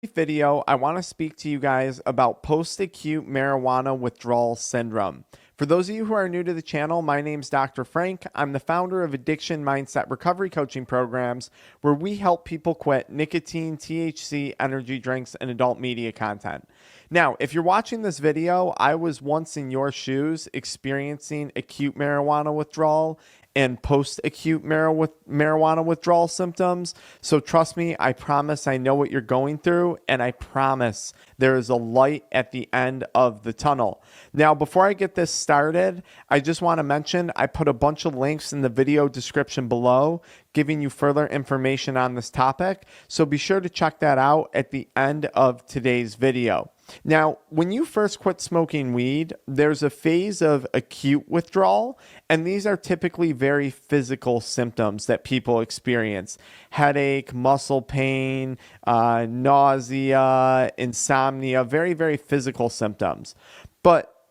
Video, I want to speak to you guys about post-acute marijuana withdrawal syndrome. For those of you who are new to the channel, my name's Dr. Frank. I'm the founder of Addiction Mindset Recovery Coaching Programs, where we help people quit nicotine, THC, energy drinks, and adult media content. Now, if you're watching this video, I was once in your shoes experiencing acute marijuana withdrawal and post-acute marijuana withdrawal symptoms. So trust me, I promise I know what you're going through, and I promise there is a light at the end of the tunnel. Now, before I get this started, I just want to mention I put a bunch of links in the video description below giving you further information on this topic. So be sure to check that out at the end of today's video. Now, when you first quit smoking weed, there's a phase of acute withdrawal, and these are typically very physical symptoms that people experience. Headache, muscle pain, nausea, insomnia, very, very physical symptoms.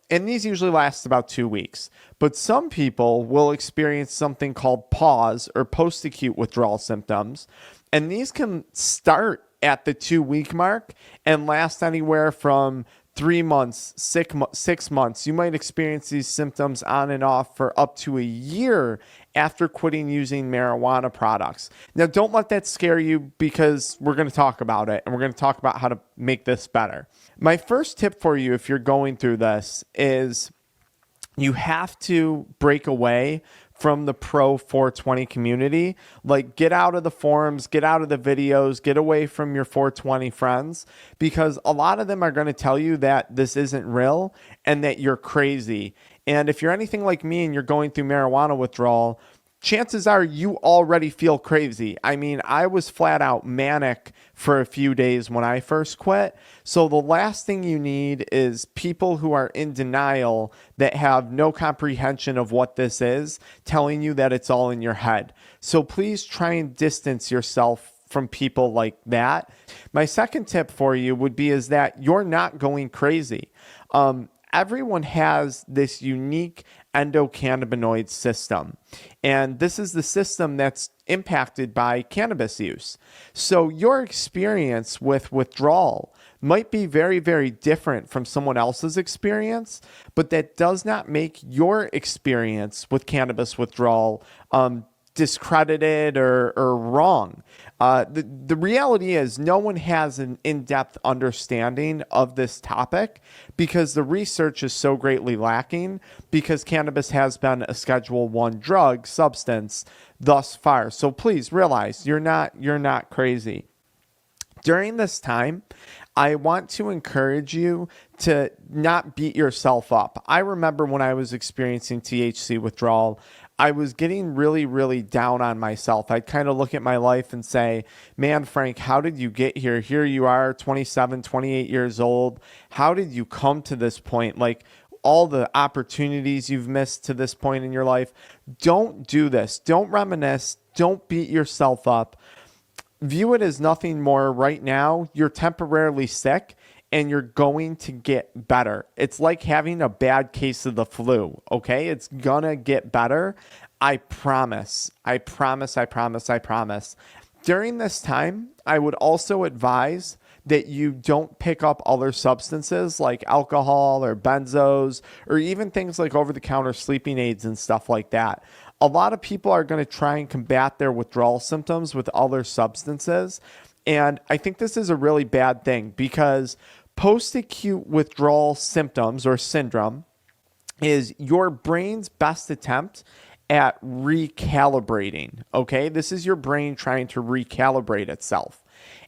And these usually last about 2 weeks. But some people will experience something called pause or post-acute withdrawal symptoms, and these can start at the 2 week mark and last anywhere from 3 months, 6 months. You might experience these symptoms on and off for up to a year after quitting using marijuana products. Now, don't let that scare you, because we're going to talk about it and we're going to talk about how to make this better. My first tip for you, if you're going through this, is you have to break away from the pro 420 community. Like, get out of the forums, get out of the videos, get away from your 420 friends, because a lot of them are going to tell you that this isn't real and that you're crazy. And if you're anything like me and you're going through marijuana withdrawal, chances are you already feel crazy. I mean, I was flat out manic for a few days when I first quit. So the last thing you need is people who are in denial, that have no comprehension of what this is, telling you that it's all in your head. So please try and distance yourself from people like that. My second tip for you would be is that you're not going crazy. Everyone has this unique endocannabinoid system, and this is the system that's impacted by cannabis use. So your experience with withdrawal might be very, very different from someone else's experience, but that does not make your experience with cannabis withdrawal discredited or wrong. The reality is no one has an in-depth understanding of this topic, because the research is so greatly lacking, because cannabis has been a Schedule I drug substance thus far. So please realize you're not crazy. During this time, I want to encourage you to not beat yourself up. I remember when I was experiencing THC withdrawal, I was getting really, really down on myself. I'd kind of look at my life and say, man, Frank, how did you get here? Here you are, 27, 28 years old. How did you come to this point? Like, all the opportunities you've missed to this point in your life. Don't do this. Don't reminisce. Don't beat yourself up. View it as nothing more right now. You're temporarily sick, and you're going to get better. It's like having a bad case of the flu, okay? It's gonna get better. I promise. I promise, I promise, I promise. During this time, I would also advise that you don't pick up other substances like alcohol or benzos, or even things like over-the-counter sleeping aids and stuff like that. A lot of people are going to try and combat their withdrawal symptoms with other substances, and I think this is a really bad thing, because post-acute withdrawal symptoms or syndrome is your brain's best attempt at recalibrating, okay? This is your brain trying to recalibrate itself.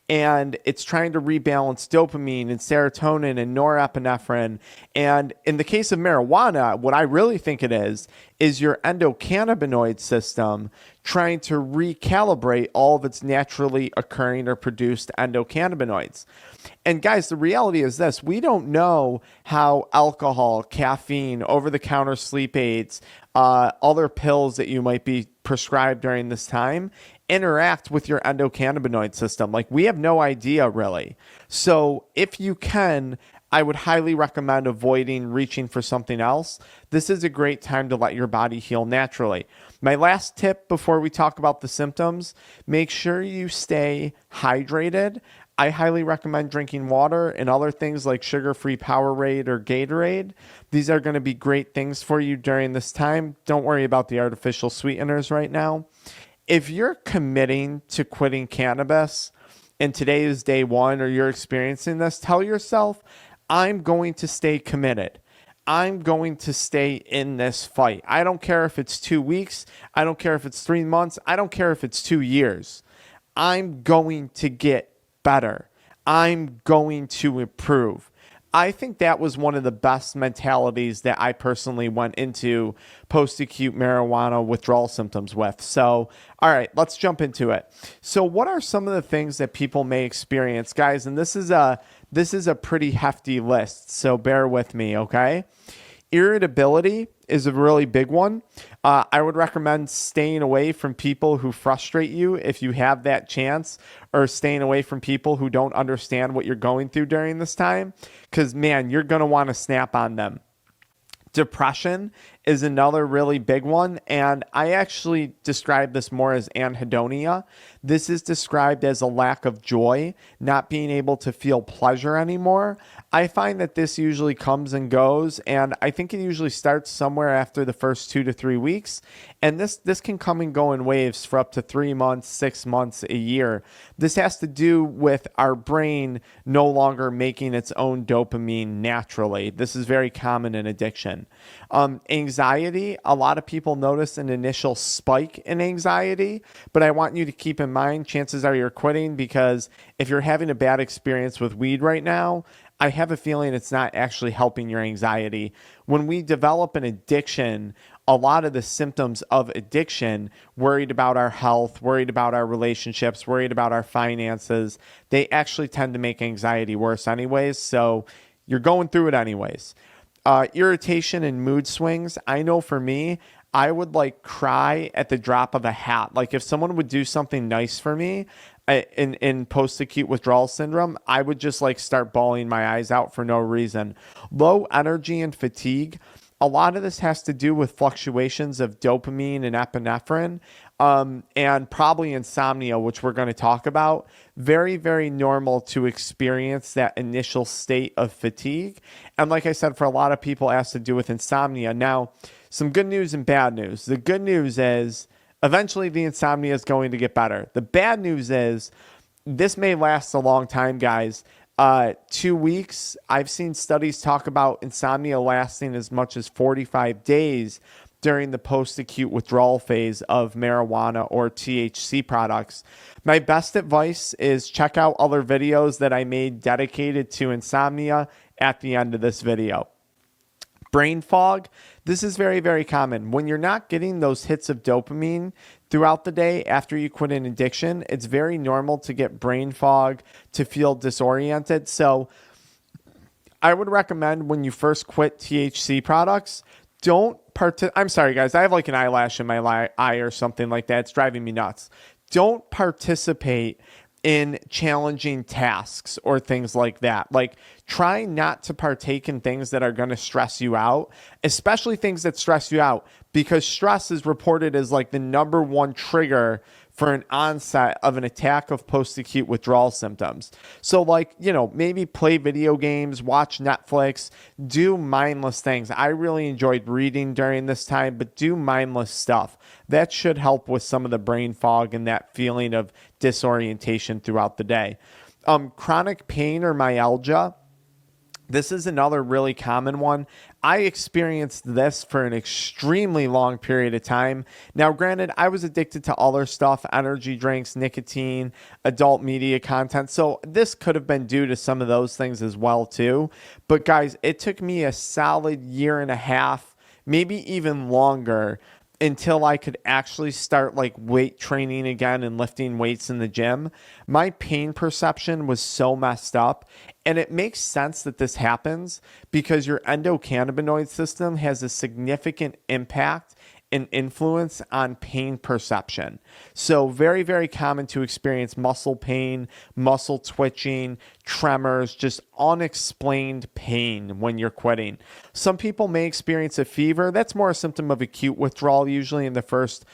And it's trying to rebalance dopamine and serotonin and norepinephrine. And in the case of marijuana, what I really think it is your endocannabinoid system trying to recalibrate all of its naturally occurring or produced endocannabinoids. And guys, the reality is this: we don't know how alcohol, caffeine, over-the-counter sleep aids, other pills that you might be prescribed during this time interact with your endocannabinoid system. Like, we have no idea really. So if you can, I would highly recommend avoiding reaching for something else. This is a great time to let your body heal naturally. My last tip before we talk about the symptoms: make sure you stay hydrated. I highly recommend drinking water and other things like sugar-free Powerade or Gatorade. These are going to be great things for you during this time. Don't worry about the artificial sweeteners right now. If you're committing to quitting cannabis and today is day one or you're experiencing this, tell yourself, I'm going to stay committed. I'm going to stay in this fight. I don't care if it's 2 weeks. I don't care if it's 3 months. I don't care if it's 2 years. I'm going to get better. I'm going to improve. I think that was one of the best mentalities that I personally went into post-acute marijuana withdrawal symptoms with. So, all right, let's jump into it. So, what are some of the things that people may experience, guys? And this is a pretty hefty list, so bear with me, okay? Irritability is a really big one. I would recommend staying away from people who frustrate you if you have that chance, or staying away from people who don't understand what you're going through during this time, because, man, you're going to want to snap on them. Depression is another really big one, and I actually describe this more as anhedonia. This is described as a lack of joy, not being able to feel pleasure anymore. I find that this usually comes and goes, and I think it usually starts somewhere after the first 2 to 3 weeks, and this can come and go in waves for up to 3 months, 6 months, a year. This has to do with our brain no longer making its own dopamine naturally. This is very common in addiction. Anxiety, a lot of people notice an initial spike in anxiety, but I want you to keep in mind, chances are you're quitting, because if you're having a bad experience with weed right now, I have a feeling it's not actually helping your anxiety. When we develop an addiction, a lot of the symptoms of addiction, worried about our health, worried about our relationships, worried about our finances, they actually tend to make anxiety worse anyways. So you're going through it anyways. Irritation and mood swings. I know for me, I would like cry at the drop of a hat. Like if someone would do something nice for me in post-acute withdrawal syndrome, I would just like start bawling my eyes out for no reason. Low energy and fatigue. A lot of this has to do with fluctuations of dopamine and epinephrine, and probably insomnia, which we're going to talk about. Very, very normal to experience that initial state of fatigue. And like I said, for a lot of people, it has to do with insomnia. Now, some good news and bad news. The good news is eventually the insomnia is going to get better. The bad news is this may last a long time, guys. 2 weeks. I've seen studies talk about insomnia lasting as much as 45 days during the post-acute withdrawal phase of marijuana or THC products. My best advice is check out other videos that I made dedicated to insomnia at the end of this video. Brain fog. This is very, very common. When you're not getting those hits of dopamine throughout the day after you quit an addiction, it's very normal to get brain fog, to feel disoriented. So I would recommend when you first quit THC products, I'm sorry, guys. I have like an eyelash in my eye or something like that. It's driving me nuts. Don't participate in challenging tasks or things like that. Like, try not to partake in things that are going to stress you out, especially things that stress you out, because stress is reported as like the number one trigger for an onset of an attack of post-acute withdrawal symptoms. So like, maybe play video games, watch Netflix, do mindless things. I really enjoyed reading during this time, but do mindless stuff. That should help with some of the brain fog and that feeling of disorientation throughout the day. Chronic pain or myalgia. This is another really common one. I experienced this for an extremely long period of time. Now, granted, I was addicted to other stuff, energy drinks, nicotine, adult media content. So this could have been due to some of those things as well, too. But guys, it took me a solid year and a half, maybe even longer, until I could actually start like weight training again and lifting weights in the gym. My pain perception was so messed up. And it makes sense that this happens because your endocannabinoid system has a significant impact and influence on pain perception. So very, very common to experience muscle pain, muscle twitching, tremors, just unexplained pain when you're quitting. Some people may experience a fever. That's more a symptom of acute withdrawal, usually in the first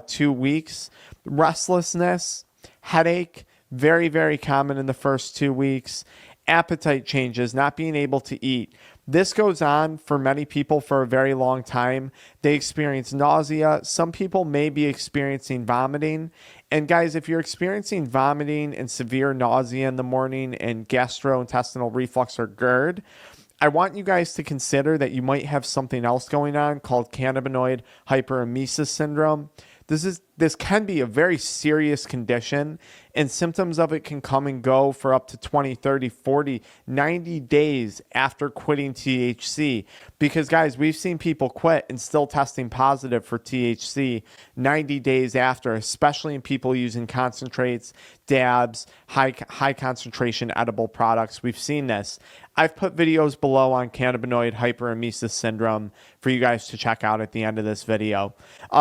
2 weeks. Restlessness, headache, very, very common in the first 2 weeks. Appetite changes, not being able to eat. This goes on for many people for a very long time. They experience nausea. Some people may be experiencing vomiting. And guys, if you're experiencing vomiting and severe nausea in the morning and gastrointestinal reflux or GERD, I want you guys to consider that you might have something else going on called cannabinoid hyperemesis syndrome. This can be a very serious condition, and symptoms of it can come and go for up to 20, 30, 40, 90 days after quitting THC. Because guys, we've seen people quit and still testing positive for THC 90 days after, especially in people using concentrates, dabs, high concentration edible products. We've seen this. I've put videos below on cannabinoid hyperemesis syndrome for you guys to check out at the end of this video.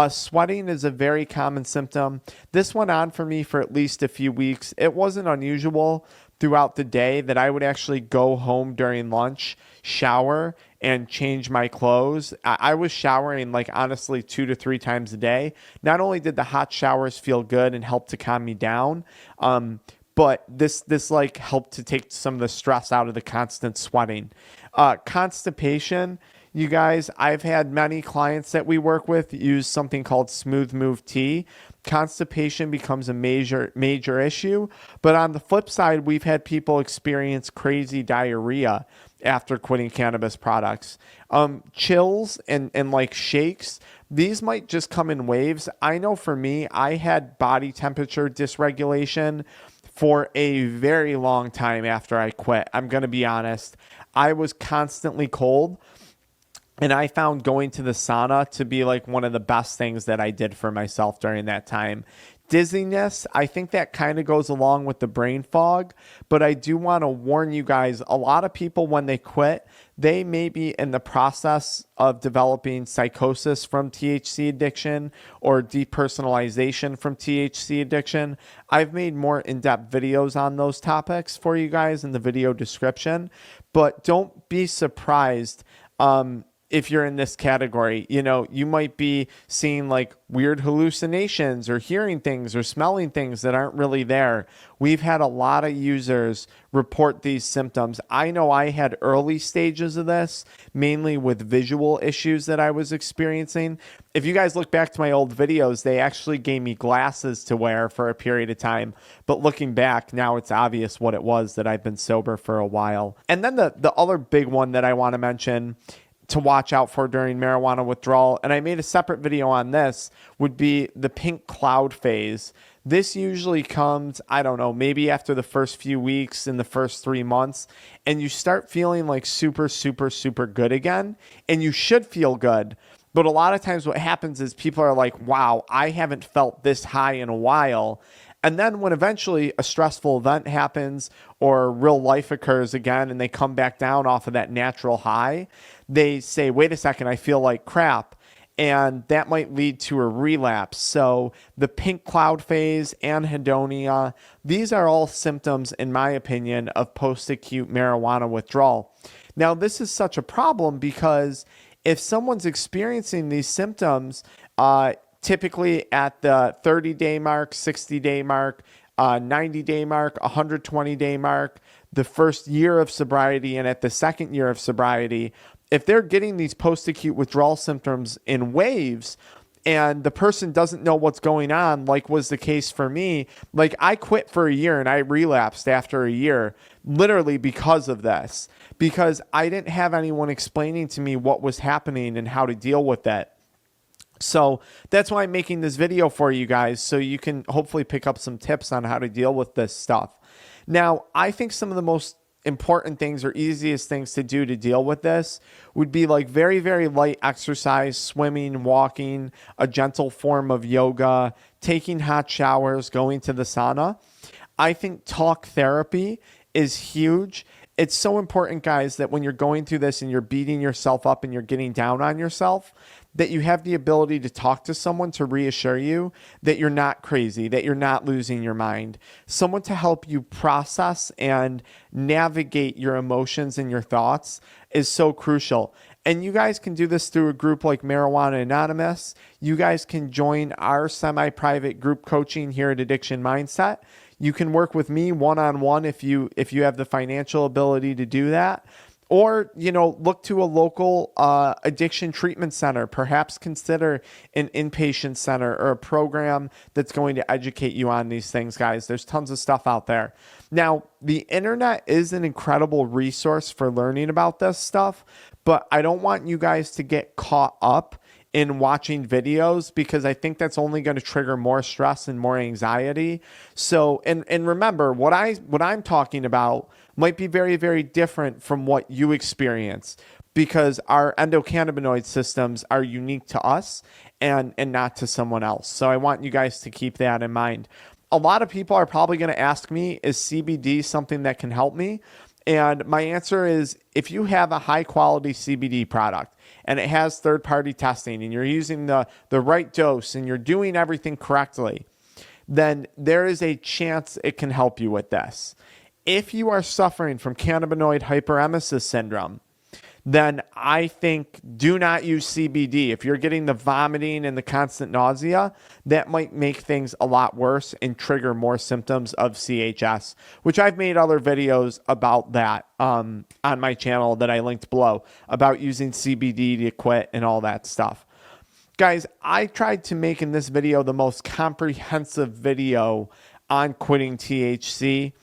Sweating is a very common symptom. This went on for me for at least a few weeks. It wasn't unusual throughout the day that I would actually go home during lunch, shower, and change my clothes. I was showering like honestly 2 to 3 times a day. Not only did the hot showers feel good and help to calm me down, but this like helped to take some of the stress out of the constant sweating. Constipation, you guys, I've had many clients that we work with use something called Smooth Move Tea. Constipation becomes a major issue. But on the flip side, we've had people experience crazy diarrhea after quitting cannabis products. Chills and like shakes, these might just come in waves. I know for me, I had body temperature dysregulation for a very long time after I quit. I'm going to be honest. I was constantly cold, and I found going to the sauna to be like one of the best things that I did for myself during that time. Dizziness, I think that kind of goes along with the brain fog, but I do want to warn you guys, a lot of people when they quit, they may be in the process of developing psychosis from THC addiction or depersonalization from THC addiction. I've made more in-depth videos on those topics for you guys in the video description, but don't be surprised if you're in this category. You know, you might be seeing like weird hallucinations or hearing things or smelling things that aren't really there. We've had a lot of users report these symptoms. I know I had early stages of this, mainly with visual issues that I was experiencing. If you guys look back to my old videos, they actually gave me glasses to wear for a period of time. But looking back, now it's obvious what it was, that I've been sober for a while. And then the other big one that I want to mention to watch out for during marijuana withdrawal, and I made a separate video on this, would be the pink cloud phase. This usually comes, I don't know, maybe after the first few weeks in the first 3 months, and you start feeling like super, super, super good again, and you should feel good. But a lot of times what happens is people are like, wow, I haven't felt this high in a while. And then when eventually a stressful event happens or real life occurs again and they come back down off of that natural high, they say, wait a second, I feel like crap. And that might lead to a relapse. So the pink cloud phase, anhedonia, these are all symptoms, in my opinion, of post-acute marijuana withdrawal. Now, this is such a problem because if someone's experiencing these symptoms, typically at the 30-day mark, 60-day mark, 90-day mark, 120-day mark, the first year of sobriety, and at the second year of sobriety, if they're getting these post-acute withdrawal symptoms in waves and the person doesn't know what's going on, like was the case for me, like I quit for a year and I relapsed after a year, literally because of this, because I didn't have anyone explaining to me what was happening and how to deal with it. So that's why I'm making this video for you guys, so you can hopefully pick up some tips on how to deal with this stuff. Now, I think some of the most important things or easiest things to do to deal with this would be like very, very light exercise, swimming, walking, a gentle form of yoga, taking hot showers, going to the sauna. I think talk therapy is huge. It's so important, guys, that when you're going through this and you're beating yourself up and you're getting down on yourself, that you have the ability to talk to someone to reassure you that you're not crazy, that you're not losing your mind. Someone to help you process and navigate your emotions and your thoughts is so crucial. And you guys can do this through a group like Marijuana Anonymous. You guys can join our semi-private group coaching here at Addiction Mindset. you can work with me one-on-one if you have the financial ability to do that. Or, look to a local addiction treatment center. Perhaps consider an inpatient center or a program that's going to educate you on these things, guys. There's tons of stuff out there. Now, the internet is an incredible resource for learning about this stuff, but I don't want you guys to get caught up in watching videos, because I think that's only going to trigger more stress and more anxiety. So, and remember, what I'm talking about might be very, very different from what you experience, because our endocannabinoid systems are unique to us and not to someone else. So I want you guys to keep that in mind. A lot of people are probably going to ask me, is CBD something that can help me? And my answer is, if you have a high quality CBD product and it has third party testing and you're using the right dose and you're doing everything correctly, then there is a chance it can help you with this. If you are suffering from cannabinoid hyperemesis syndrome, then I think do not use CBD. If you're getting the vomiting and the constant nausea, that might make things a lot worse and trigger more symptoms of CHS, which I've made other videos about that on my channel that I linked below, about using CBD to quit and all that stuff. Guys, I tried to make in this video the most comprehensive video on quitting THC